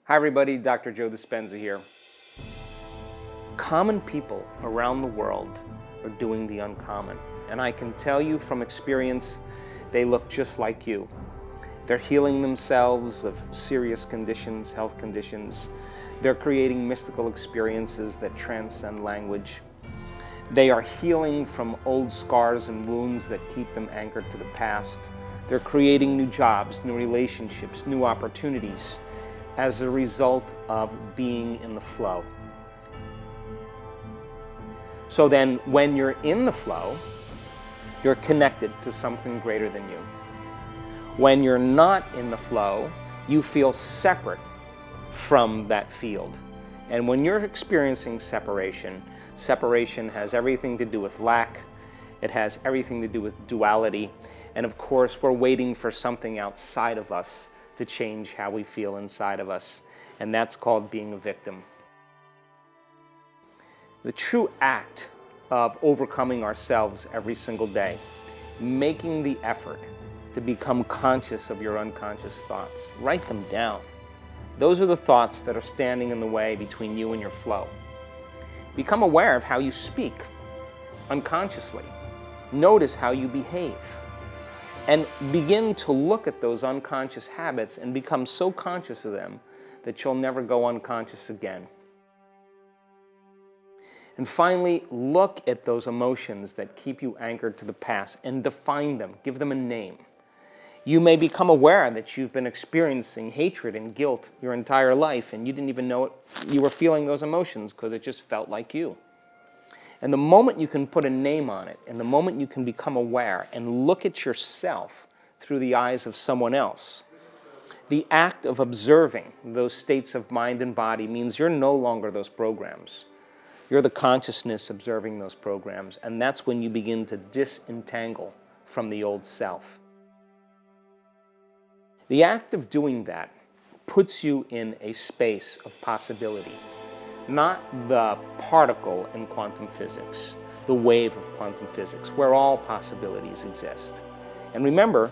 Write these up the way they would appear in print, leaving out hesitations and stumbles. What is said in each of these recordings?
Hi everybody, Dr. Joe Dispenza here. Common people around the world are doing the uncommon. And I can tell you from experience, they look just like you. They're healing themselves of serious conditions, health conditions. They're creating mystical experiences that transcend language. They are healing from old scars and wounds that keep them anchored to the past. They're creating new jobs, new relationships, new opportunities as a result of being in the flow. So then when you're in the flow, you're connected to something greater than you. When you're not in the flow, you feel separate from that field. And when you're experiencing separation, separation has everything to do with lack. It has everything to do with duality. And of course, we're waiting for something outside of us to change how we feel inside of us. And that's called being a victim. The true act of overcoming ourselves every single day, making the effort to become conscious of your unconscious thoughts. Write them down. Those are the thoughts that are standing in the way between you and your flow. Become aware of how you speak unconsciously. Notice how you behave. And begin to look at those unconscious habits and become so conscious of them that you'll never go unconscious again. And finally, look at those emotions that keep you anchored to the past and define them, give them a name. You may become aware that you've been experiencing hatred and guilt your entire life and you didn't even know it, you were feeling those emotions because it just felt like you. And the moment you can put a name on it, and the moment you can become aware and look at yourself through the eyes of someone else, the act of observing those states of mind and body means you're no longer those programs. You're the consciousness observing those programs, and that's when you begin to disentangle from the old self. The act of doing that puts you in a space of possibility. Not the particle in quantum physics, the wave of quantum physics, where all possibilities exist. And remember,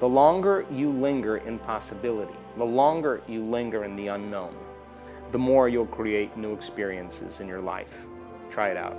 the longer you linger in possibility, the longer you linger in the unknown, the more you'll create new experiences in your life. Try it out.